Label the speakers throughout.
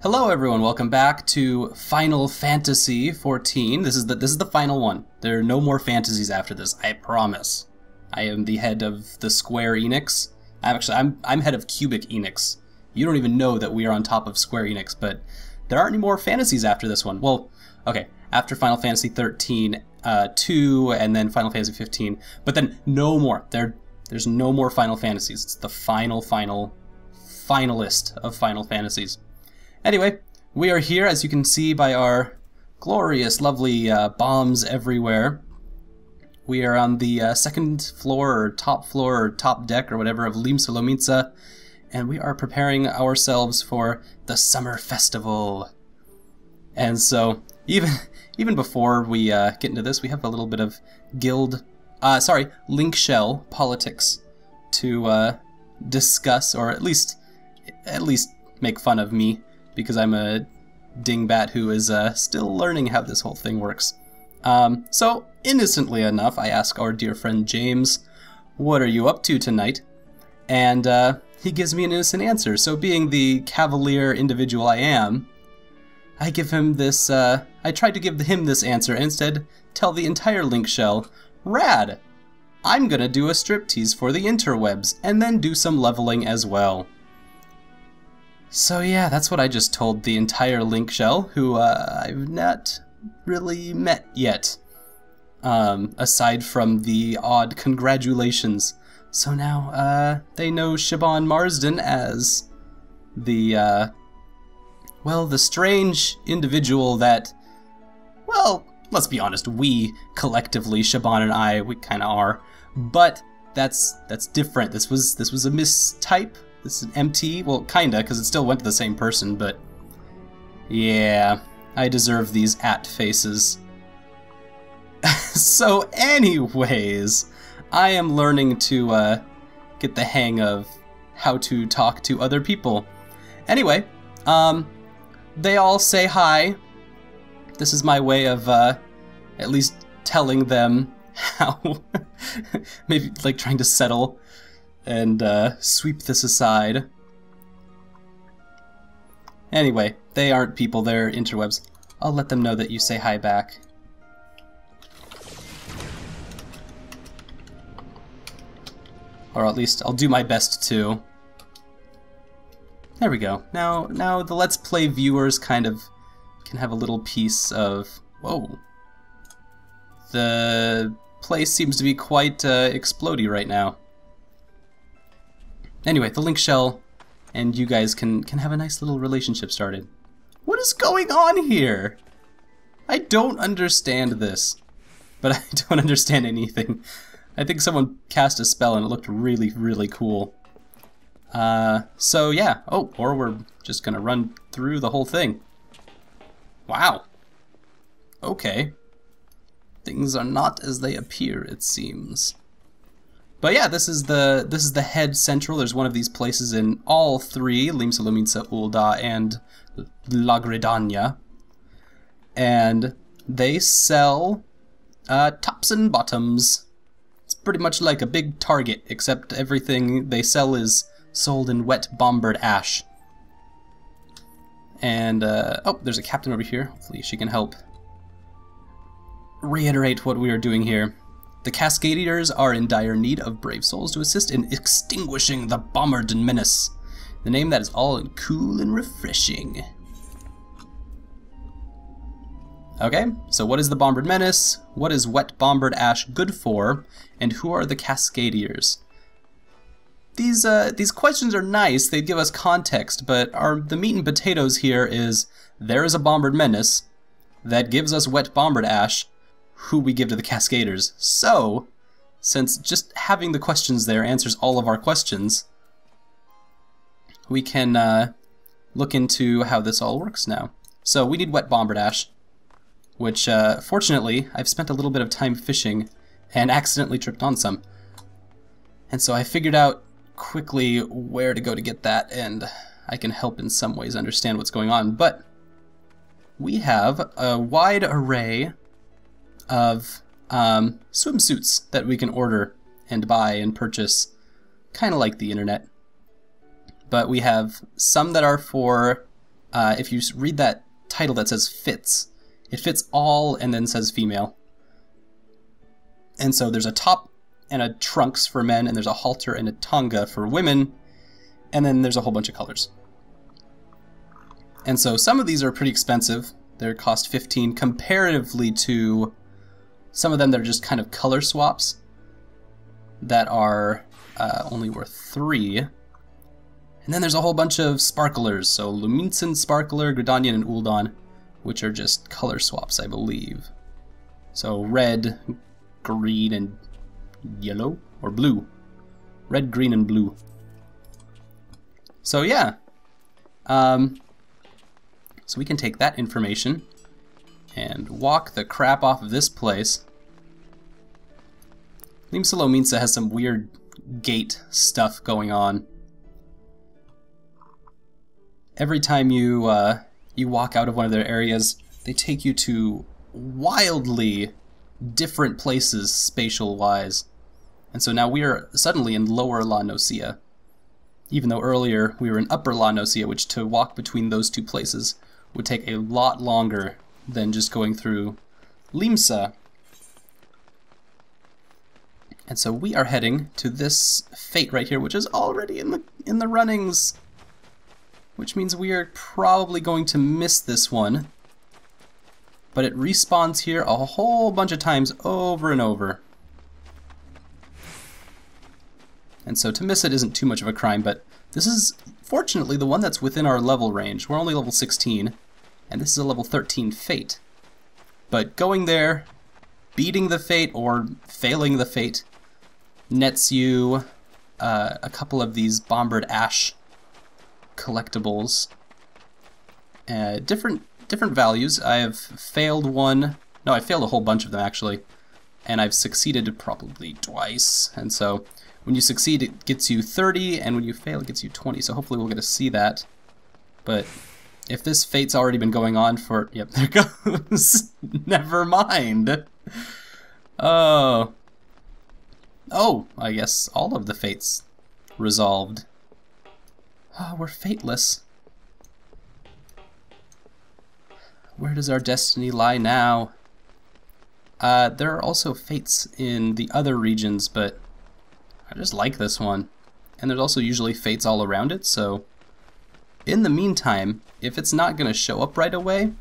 Speaker 1: Hello everyone, welcome back to Final Fantasy XIV. This is the final one. There are no more fantasies after this, I promise. I am the head of the Square Enix. I'm head of Cubic Enix. You don't even know that we are on top of Square Enix, but there aren't any more fantasies after this one. Well, okay, after Final Fantasy XIII, 2, and then Final Fantasy 15, but then no more. There's no more Final Fantasies. It's the finalist of Final Fantasies. Anyway, we are here, as you can see by our glorious, lovely bombs everywhere. We are on the second floor, or top deck, or whatever, of Ffxiv, and we are preparing ourselves for the summer festival. And so, even before we get into this, we have a little bit of link shell politics to discuss, or at least make fun of me, because I'm a dingbat who is still learning how this whole thing works. So, innocently enough, I ask our dear friend James, what are you up to tonight? And he gives me an innocent answer. So being the cavalier individual I am, I give him this, I tried to give him this answer and instead tell the entire link shell, rad! I'm gonna do a striptease for the interwebs, and then do some leveling as well. So yeah, that's what I just told the entire link shell, who I've not really met yet, aside from the odd congratulations. So now they know Siobhan Marsden as the strange individual that, well, let's be honest, we collectively, Siobhan and I, we kind of are, but that's different. This was a mistype. This is an MT, well, kinda, because it still went to the same person, but yeah, I deserve these faces. So anyways, I am learning to get the hang of how to talk to other people. Anyway, they all say hi. This is my way of at least telling them how, maybe like trying to settle and sweep this aside. Anyway, they aren't people, they're interwebs. I'll let them know that you say hi back. Or at least I'll do my best to. There we go. Now the Let's Play viewers kind of can have a little piece of... Whoa. The place seems to be quite explodey right now. Anyway, the link shell and you guys can have a nice little relationship started. What is going on here? I don't understand this, but I don't understand anything. I think someone cast a spell and it looked really, really cool. So yeah, oh, or we're just gonna run through the whole thing. Wow. Okay. Things are not as they appear, it seems. But yeah, this is the head central. There's one of these places in all three, Ffxiv, Ul'dah, and La Gridania. And they sell tops and bottoms. It's pretty much like a big Target, except everything they sell is sold in wet bombered ash. And, oh, there's a captain over here. Hopefully she can help reiterate what we are doing here. The Cascadiers are in dire need of brave souls to assist in extinguishing the Bombard Menace. The name that is all cool and refreshing. Okay, so what is the Bombard Menace? What is wet bombered ash good for? And who are the Cascadiers? These questions are nice. They give us context, but the meat and potatoes here is there is a Bombard Menace that gives us wet bombered ash, who we give to the Cascaders. So, since just having the questions there answers all of our questions, we can look into how this all works now. So we need wet bombered ash, which fortunately I've spent a little bit of time fishing and accidentally tripped on some. And so I figured out quickly where to go to get that, and I can help in some ways understand what's going on. But we have a wide array of swimsuits that we can order and buy and purchase, kind of like the internet. But we have some that are for if you read that title that says fits, it fits all and then says female. And so there's a top and a trunks for men, and there's a halter and a tonga for women, and then there's a whole bunch of colors. And so some of these are pretty expensive. They cost 15 comparatively to some of them that are just kind of color swaps that are only worth 3. And then there's a whole bunch of sparklers, so Luminsen, Sparkler, Gridanian, and Uldan, which are just color swaps, I believe. So red, green, and yellow, or blue. Red, green, and blue. So yeah. So we can take that information and walk the crap off of this place. Limsa has some weird gate stuff going on. Every time you you walk out of one of their areas, they take you to wildly different places spatial-wise. And so now we are suddenly in Lower La Noscea, even though earlier we were in Upper La Noscea, which to walk between those two places would take a lot longer than just going through Limsa. And so we are heading to this fate right here, which is already in the runnings, which means we are probably going to miss this one. But it respawns here a whole bunch of times over and over. And so to miss it isn't too much of a crime, but this is fortunately the one that's within our level range. We're only level 16, and this is a level 13 fate. But going there, beating the fate or failing the fate, nets you a couple of these Bombard Ash collectibles. Different values. I have failed one. No, I failed a whole bunch of them actually, and I've succeeded probably twice. And so when you succeed, it gets you 30, and when you fail, it gets you 20. So hopefully we'll get to see that. But if this fate's already been going on for... Yep, there goes. Never mind. Oh. Oh, I guess all of the fates resolved. Oh, we're fateless. Where does our destiny lie now? There are also fates in the other regions, but I just like this one. And there's also usually fates all around it, so in the meantime, if it's not going to show up right away,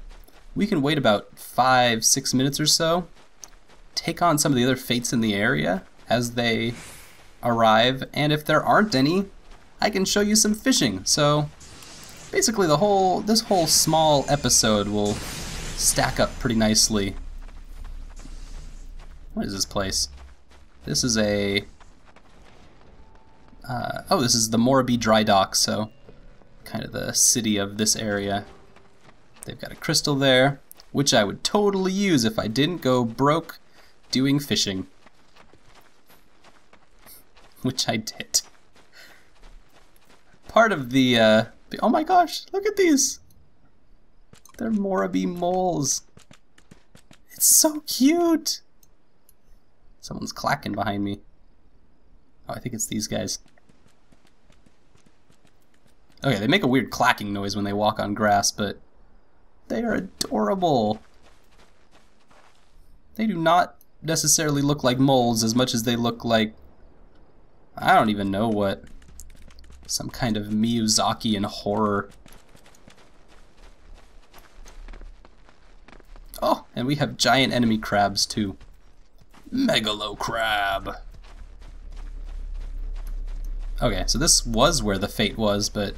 Speaker 1: we can wait about 5-6 minutes or so, take on some of the other fates in the area as they arrive, and if there aren't any, I can show you some fishing. So basically this whole small episode will stack up pretty nicely. What is this place? This is a... oh, this is the Morabee Dry Dock, so kind of the city of this area. They've got a crystal there, which I would totally use if I didn't go broke doing fishing. Which I did. Part of the, oh my gosh, look at these! They're Morabee moles. It's so cute! Someone's clacking behind me. Oh, I think it's these guys. Okay, they make a weird clacking noise when they walk on grass, but they are adorable. They do not necessarily look like moles as much as they look like, I don't even know what, some kind of Miyazakian horror. Oh, and we have giant enemy crabs too. Megalo crab. Okay, so this was where the fate was, but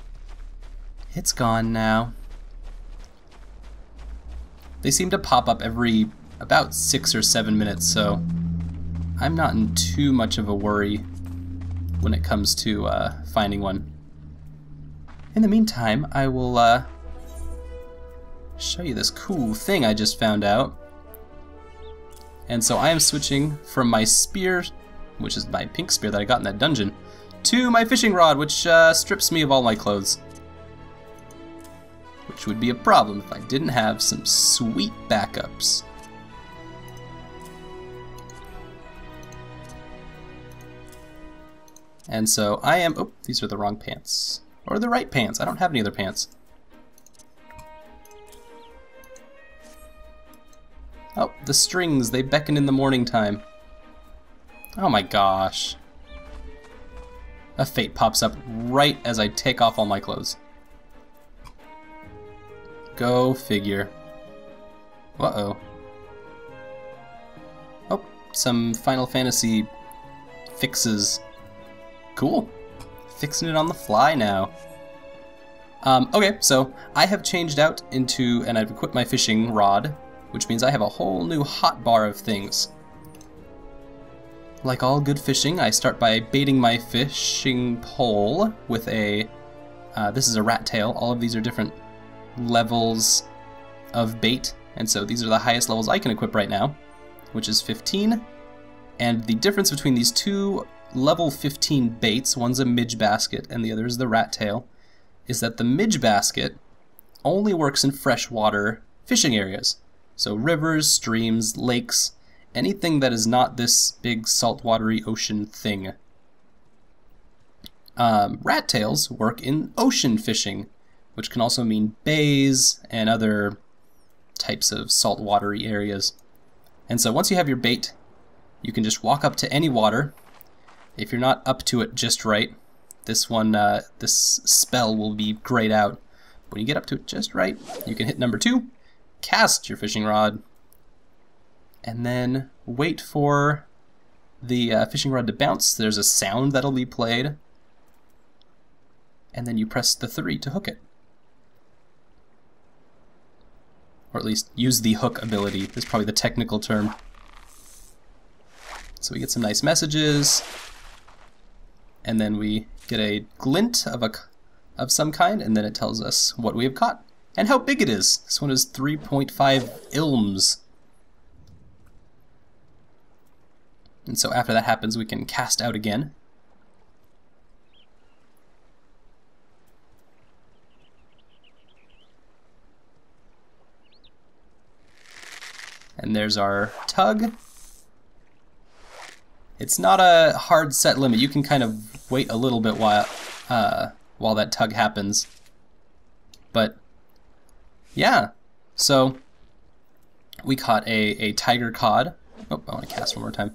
Speaker 1: it's gone now. They seem to pop up every about 6 or 7 minutes, so I'm not in too much of a worry when it comes to finding one. In the meantime, I will show you this cool thing I just found out. And so I am switching from my spear, which is my pink spear that I got in that dungeon, to my fishing rod, which strips me of all my clothes. Which would be a problem if I didn't have some sweet backups. And so I am, oh, these are the wrong pants. Or the right pants, I don't have any other pants. Oh, the strings, they beckon in the morning time. Oh my gosh. A fate pops up right as I take off all my clothes. Go figure. Uh-oh. Oh, some Final Fantasy fixes. Cool. Fixing it on the fly now. Okay, so I have changed out into, and I've equipped my fishing rod, which means I have a whole new hotbar of things. Like all good fishing, I start by baiting my fishing pole with a, this is a rat tail. All of these are different levels of bait, and so these are the highest levels I can equip right now, which is 15. And the difference between these two level 15 baits, one's a midge basket and the other is the rat tail, is that the midge basket only works in freshwater fishing areas. So rivers, streams, lakes, anything that is not this big saltwatery ocean thing. Rat tails work in ocean fishing, which can also mean bays and other types of saltwatery areas. And so once you have your bait, you can just walk up to any water. If you're not up to it just right, this spell will be grayed out. When you get up to it just right, you can hit number 2, cast your fishing rod, and then wait for the fishing rod to bounce. There's a sound that'll be played, and then you press the 3 to hook it. Or at least use the hook ability is probably the technical term. So we get some nice messages, and then we get a glint of some kind, and then it tells us what we have caught and how big it is. This one is 3.5 ilms. And so after that happens, we can cast out again. And there's our tug. It's not a hard set limit. You can kind of wait a little bit while that tug happens. But yeah, so we caught a tiger cod. Oh, I want to cast one more time.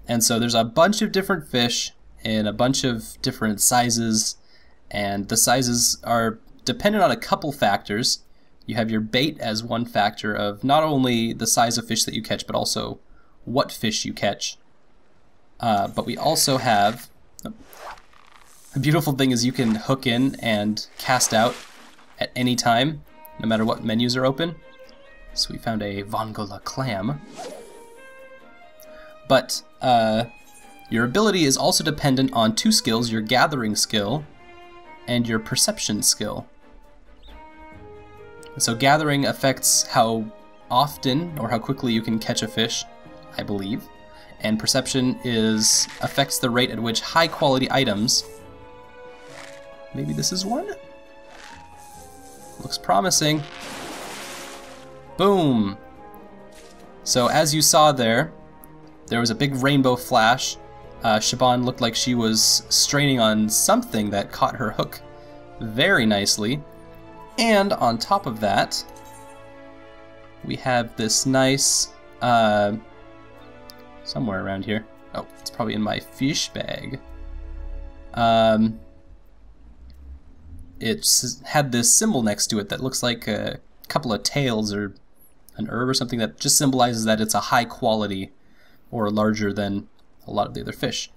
Speaker 1: And so there's a bunch of different fish in a bunch of different sizes, and the sizes are dependent on a couple factors. You have your bait as one factor of not only the size of fish that you catch, but also what fish you catch. But we also have, the beautiful thing is you can hook in and cast out at any time, no matter what menus are open. So we found a Vongola clam. But your ability is also dependent on 2 skills, your gathering skill and your perception skill. So gathering affects how often or how quickly you can catch a fish, I believe, and perception affects the rate at which high quality items, maybe this is one? Looks promising. Boom! So as you saw there was a big rainbow flash. Siobhan looked like she was straining on something that caught her hook very nicely. And on top of that, we have this nice, somewhere around here. Oh, it's probably in my fish bag. It's had this symbol next to it that looks like a couple of tails or an herb or something that just symbolizes that it's a high quality or larger than a lot of the other fish.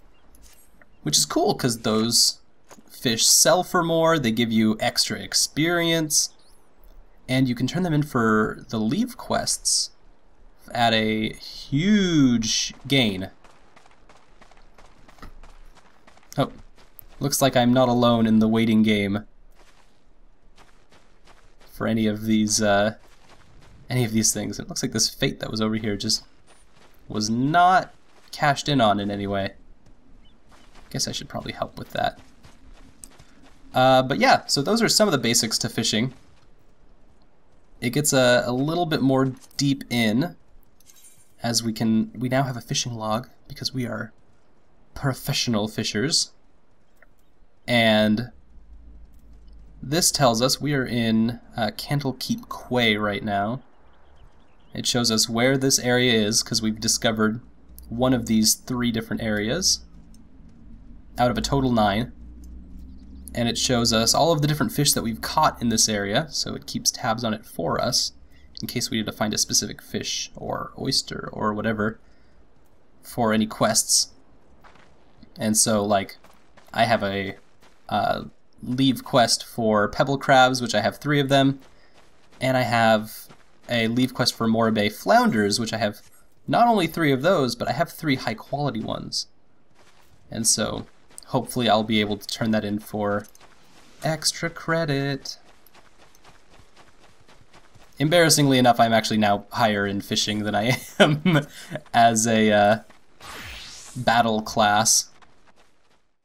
Speaker 1: Which is cool because those fish sell for more, they give you extra experience, and you can turn them in for the leave quests at a huge gain. Oh, looks like I'm not alone in the waiting game for any of these things. It looks like this fate that was over here just was not cashed in on in any way. Guess I should probably help with that. But yeah, so those are some of the basics to fishing. It gets a little bit more deep in as we now have a fishing log because we are professional fishers. And this tells us we are in Candlekeep Quay right now. It shows us where this area is, because we've discovered one of these 3 different areas out of a total 9. And it shows us all of the different fish that we've caught in this area, so it keeps tabs on it for us in case we need to find a specific fish or oyster or whatever for any quests. And so, like, I have a leave quest for pebble crabs, which I have 3 of them, and I have a leave quest for Moribay flounders, which I have not only 3 of those, but I have 3 high quality ones. And so hopefully I'll be able to turn that in for extra credit. Embarrassingly enough, I'm actually now higher in fishing than I am as a battle class.